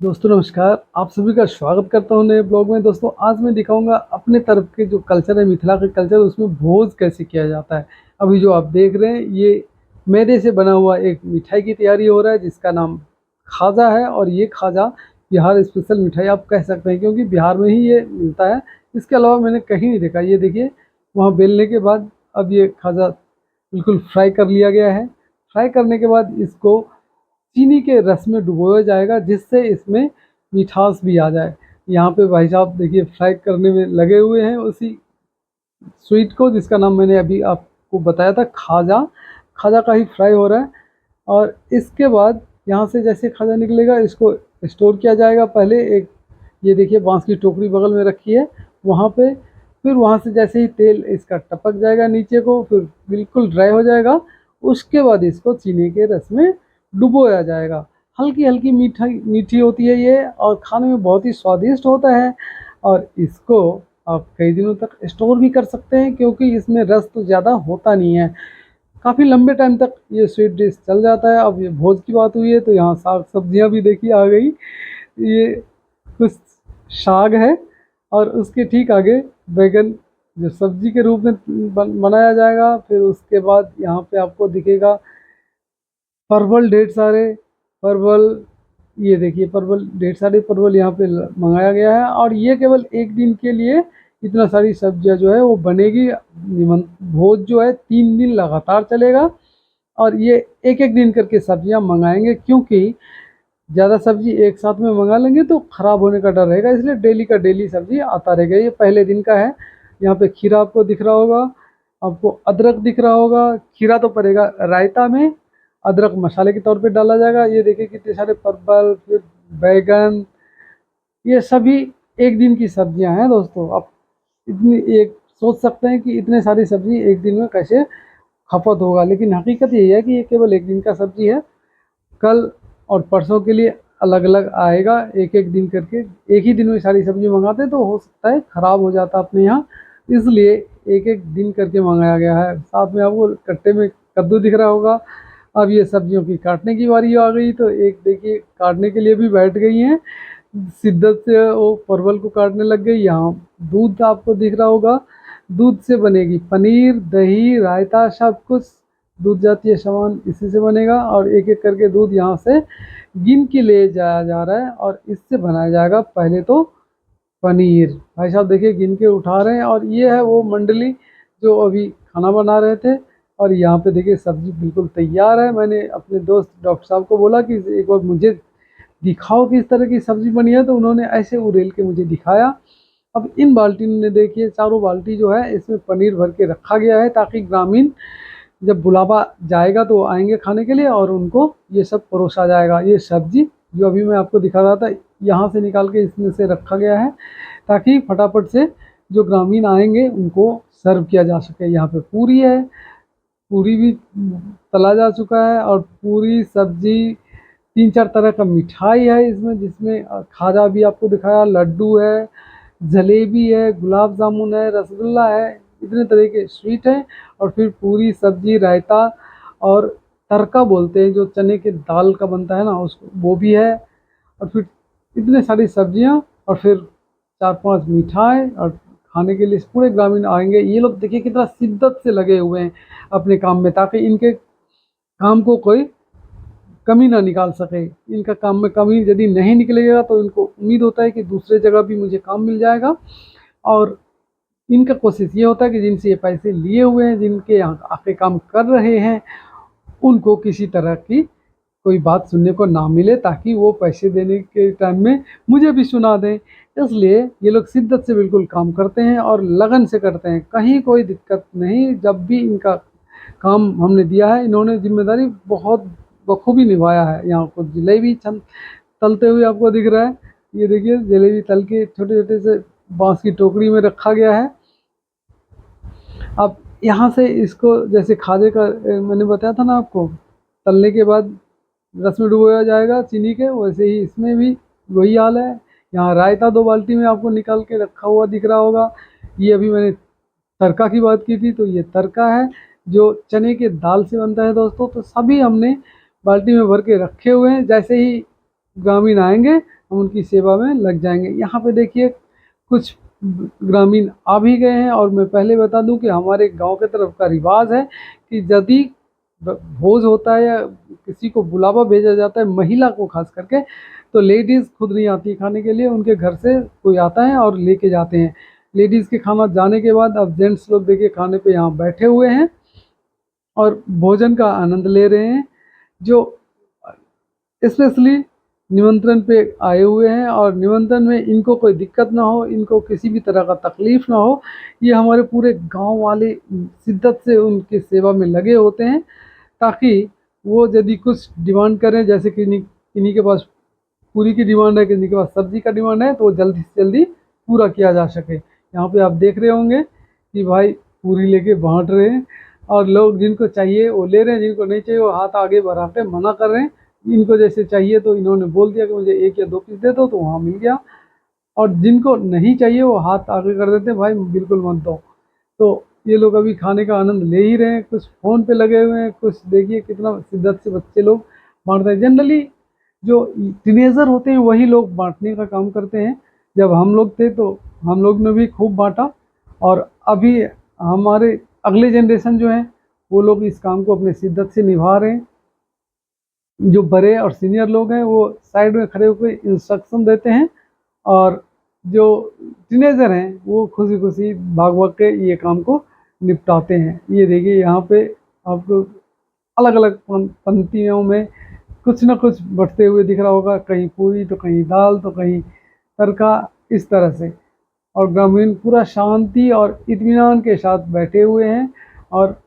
दोस्तों नमस्कार, आप सभी का स्वागत करता हूं नए ब्लॉग में। दोस्तों आज मैं दिखाऊंगा अपने तरफ के जो कल्चर है, मिथिला का कल्चर, उसमें भोज कैसे किया जाता है। अभी जो आप देख रहे हैं ये मैदे से बना हुआ एक मिठाई की तैयारी हो रहा है जिसका नाम खाजा है। और ये खाजा बिहार स्पेशल मिठाई आप कह सकते हैं, क्योंकि बिहार में ही ये मिलता है। इसके अलावा मैंने कहीं नहीं देखा। ये देखिए, वहाँ बेलने के बाद अब ये खाजा बिल्कुल फ्राई कर लिया गया है। फ्राई करने के बाद इसको चीनी के रस में डुबोया जाएगा, जिससे इसमें मिठास भी आ जाए। यहाँ पे भाई साहब देखिए फ्राई करने में लगे हुए हैं उसी स्वीट को, जिसका नाम मैंने अभी आपको बताया था, खाजा। खाजा का ही फ्राई हो रहा है। और इसके बाद यहाँ से जैसे खाजा निकलेगा इसको स्टोर किया जाएगा। पहले एक, ये देखिए बांस की टोकरी बगल में रखी है वहाँ पे। फिर वहाँ से जैसे ही तेल इसका टपक जाएगा नीचे को, फिर बिल्कुल ड्राई हो जाएगा। उसके बाद इसको चीनी के रस में डुबोया जाएगा। हल्की हल्की मीठी मीठी होती है ये, और खाने में बहुत ही स्वादिष्ट होता है। और इसको आप कई दिनों तक स्टोर भी कर सकते हैं, क्योंकि इसमें रस तो ज़्यादा होता नहीं है। काफ़ी लंबे टाइम तक ये स्वीट डिश चल जाता है। अब ये भोज की बात हुई है तो यहाँ साग सब्जियाँ भी देखिए आ गई। ये कुछ साग है, और उसके ठीक आगे बैगन जो सब्जी के रूप में बनाया जाएगा। फिर उसके बाद यहाँ पे आपको दिखेगा परवल, ढेर सारे परवल। ये देखिए परवल, ढेर सारे परवल यहाँ पे मंगाया गया है। और ये केवल एक दिन के लिए इतना सारी सब्जियाँ जो है वो बनेगी। भोज जो है 3 दिन लगातार चलेगा। और ये एक एक दिन करके सब्जियाँ मंगाएंगे, क्योंकि ज़्यादा सब्जी एक साथ में मंगा लेंगे तो ख़राब होने का डर रहेगा। इसलिए डेली का डेली सब्जी आता रहेगा। ये पहले दिन का है। यहाँ पे खीरा आपको दिख रहा होगा, आपको अदरक दिख रहा होगा। खीरा तो पड़ेगा रायता में, अदरक मसाले के तौर पे डाला जाएगा। ये देखिए कितने सारे परवल, फिर बैगन, ये सभी एक दिन की सब्जियां हैं। दोस्तों आप इतनी एक सोच सकते हैं कि इतने सारी सब्जी एक दिन में कैसे खपत होगा, लेकिन हकीकत यही है कि ये केवल एक दिन का सब्जी है। कल और परसों के लिए अलग अलग आएगा, एक एक दिन करके। एक ही दिन में सारी सब्जी मंगाते तो हो सकता है ख़राब हो जाता अपने यहाँ, इसलिए एक एक दिन करके मंगाया गया है। साथ में आपको कट्टे में कद्दू दिख रहा होगा। अब ये सब्जियों की काटने की बारी आ गई, तो एक देखिए काटने के लिए भी बैठ गई हैं। शिद्दत से वो परवल को काटने लग गई। यहाँ दूध आपको दिख रहा होगा, दूध से बनेगी पनीर, दही, रायता, सब कुछ दूध जातीय सामान इसी से बनेगा। और एक एक करके दूध यहाँ से गिन के ले जाया जा रहा है, और इससे बनाया जाएगा पहले तो पनीर। भाई साहब देखिए गिन के उठा रहे हैं। और ये है वो मंडली जो अभी खाना बना रहे थे। और यहाँ पे देखिए सब्जी बिल्कुल तैयार है। मैंने अपने दोस्त डॉक्टर साहब को बोला कि एक बार मुझे दिखाओ कि इस तरह की सब्जी बनी है, तो उन्होंने ऐसे उड़ेल के मुझे दिखाया। अब इन बाल्टी में देखिए, चारों बाल्टी जो है इसमें पनीर भर के रखा गया है, ताकि ग्रामीण जब बुलावा जाएगा तो वो आएंगे खाने के लिए, और उनको ये सब परोसा जाएगा। ये सब्जी जो अभी मैं आपको दिखा रहा था, यहाँ से निकाल के इसमें से रखा गया है, ताकि फटाफट से जो ग्रामीण आएंगे उनको सर्व किया जा सके। यहाँ पे पूरी है, पूरी भी तला जा चुका है। और पूरी सब्जी, 3-4 तरह का मिठाई है इसमें, जिसमें खाजा भी आपको दिखाया, लड्डू है, जलेबी है, गुलाब जामुन है, रसगुल्ला है, इतने तरह के स्वीट है। और फिर पूरी सब्जी, रायता, और तड़का बोलते हैं जो चने के दाल का बनता है ना, उसको, वो भी है। और फिर इतने सारी सब्जियां, और फिर 4-5 मिठाई। और खाने के लिए पूरे ग्रामीण आएंगे। ये लोग देखिए कितना शिद्दत से लगे हुए हैं अपने काम में, ताकि इनके काम को कोई कमी ना निकाल सके। इनका काम में कमी यदि नहीं निकलेगा तो इनको उम्मीद होता है कि दूसरे जगह भी मुझे काम मिल जाएगा। और इनका कोशिश ये होता है कि जिनसे ये पैसे लिए हुए हैं, जिनके यहाँ आके काम कर रहे हैं, उनको किसी तरह की कोई बात सुनने को ना मिले, ताकि वो पैसे देने के टाइम में मुझे भी सुना दें। इसलिए ये लोग शिद्दत से बिल्कुल काम करते हैं और लगन से करते हैं, कहीं कोई दिक्कत नहीं। जब भी इनका काम हमने दिया है, इन्होंने जिम्मेदारी बहुत बखूबी निभाया है। यहाँ को जलेबी तलते हुए आपको दिख रहा है। ये देखिए जलेबी तल के छोटे छोटे से बांस की टोकरी में रखा गया है। अब यहाँ से इसको, जैसे खाजे का मैंने बताया था ना आपको, तलने के बाद रस में डुबोया जाएगा चीनी के, वैसे ही इसमें भी वही हाल है। यहाँ रायता 2 बाल्टी में आपको निकाल के रखा हुआ दिख रहा होगा। ये अभी मैंने तड़का की बात की थी, तो ये तड़का है जो चने के दाल से बनता है दोस्तों। तो सभी हमने बाल्टी में भर के रखे हुए हैं। जैसे ही ग्रामीण आएंगे, हम उनकी सेवा में लग जाएंगे। यहाँ पे देखिए कुछ ग्रामीण आ भी गए हैं। और मैं पहले बता दूं कि हमारे गांव के तरफ का रिवाज है कि यदि भोज होता है या किसी को बुलावा भेजा जाता है, महिला को खास करके, तो लेडीज़ खुद नहीं आती खाने के लिए, उनके घर से कोई आता है और लेके जाते हैं। लेडीज़ के खाना जाने के बाद अब जेंट्स लोग देखिए खाने पे यहाँ बैठे हुए हैं और भोजन का आनंद ले रहे हैं, जो स्पेशली निमंत्रण पे आए हुए हैं। और निमंत्रण में इनको कोई दिक्कत ना हो, इनको किसी भी तरह का तकलीफ ना हो, ये हमारे पूरे गांव वाले शिद्दत से उनकी सेवा में लगे होते हैं, ताकि वो यदि कुछ डिमांड करें, जैसे कि किन्हीं के पास पूरी की डिमांड है, किसी के पास सब्जी का डिमांड है, तो वो जल्दी से जल्दी पूरा किया जा सके। यहाँ पे आप देख रहे होंगे कि भाई पूरी लेके बांट रहे हैं, और लोग जिनको चाहिए वो ले रहे हैं, जिनको नहीं चाहिए वो हाथ आगे बढ़ा के मना कर रहे हैं। इनको जैसे चाहिए तो इन्होंने बोल दिया कि मुझे 1 या 2 पीस दे दो, तो वहाँ मिल गया। और जिनको नहीं चाहिए वो हाथ आगे कर देते हैं, भाई बिल्कुल मत दो। तो ये लोग अभी खाने का आनंद ले ही रहे हैं, कुछ फ़ोन पे लगे हुए हैं, कुछ देखिए कितना शिद्दत से बच्चे लोग बांट रहे हैं। जनरली जो टीनेजर होते हैं वही लोग बांटने का काम करते हैं। जब हम लोग थे तो हम लोग ने भी खूब बांटा, और अभी हमारे अगले जनरेशन जो है वो लोग इस काम को अपने शिद्दत से निभा रहे हैं। जो बड़े और सीनियर लोग हैं वो साइड में खड़े होकर इंस्ट्रक्शन देते हैं, और जो टीनेजर हैं वो खुशी खुशी भाग भाग के ये काम को निपटाते हैं। ये देखिए यहाँ पे आपको अलग अलग पंक्तियों में कुछ ना कुछ बँटते हुए दिख रहा होगा, कहीं पूरी तो कहीं दाल तो कहीं तड़का, इस तरह से। और ग्रामीण पूरा शांति और इत्मीनान के साथ बैठे हुए हैं और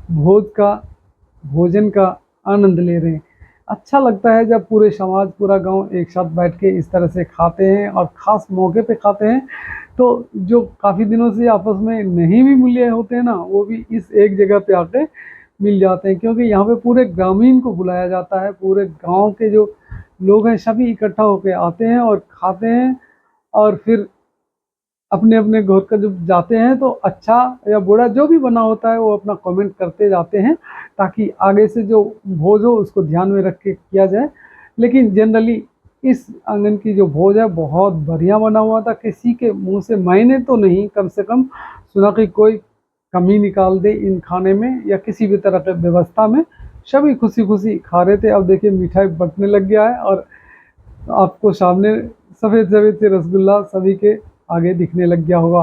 भोजन का आनंद ले रहे हैं। अच्छा लगता है जब पूरे समाज, पूरा गांव एक साथ बैठ के इस तरह से खाते हैं, और ख़ास मौके पे खाते हैं। तो जो काफ़ी दिनों से आपस में नहीं भी मिले होते हैं ना, वो भी इस एक जगह पे आके मिल जाते हैं, क्योंकि यहाँ पे पूरे ग्रामीण को बुलाया जाता है। पूरे गांव के जो लोग हैं सभी इकट्ठा होके आते हैं और खाते हैं, और फिर अपने अपने घर का जब जाते हैं तो अच्छा या बुरा जो भी बना होता है वो अपना कमेंट करते जाते हैं, ताकि आगे से जो भोज हो उसको ध्यान में रख के किया जाए। लेकिन जनरली इस आंगन की जो भोज है बहुत बढ़िया बना हुआ था। किसी के मुंह से मैंने तो नहीं कम से कम सुना कि कोई कमी निकाल दे इन खाने में या किसी भी तरह के व्यवस्था में। सभी खुशी खुशी खा रहे थे। अब देखिए मिठाई बंटने लग गया है, और आपको सामने सफ़ेद सफ़ेद से रसगुल्ला सभी के आगे दिखने लग गया होगा।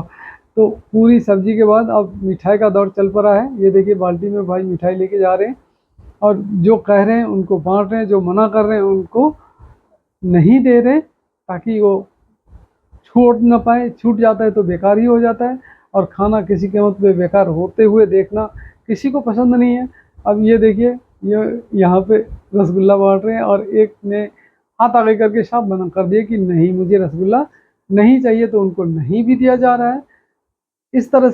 तो पूरी सब्जी के बाद अब मिठाई का दौर चल पड़ा है। ये देखिए बाल्टी में भाई मिठाई लेके जा रहे हैं, और जो कह रहे हैं उनको बांट रहे हैं, जो मना कर रहे हैं उनको नहीं दे रहे, ताकि वो छूट ना पाए। छूट जाता है तो बेकार ही हो जाता है, और खाना किसी कीमत पे बेकार होते हुए देखना किसी को पसंद नहीं है। अब ये देखिए ये यहाँ पे रसगुल्ला बांट रहे हैं, और एक ने हाथ आगे करके साफ मना कर दिया कि नहीं मुझे रसगुल्ला नहीं चाहिए, तो उनको नहीं भी दिया जा रहा है। इस तरह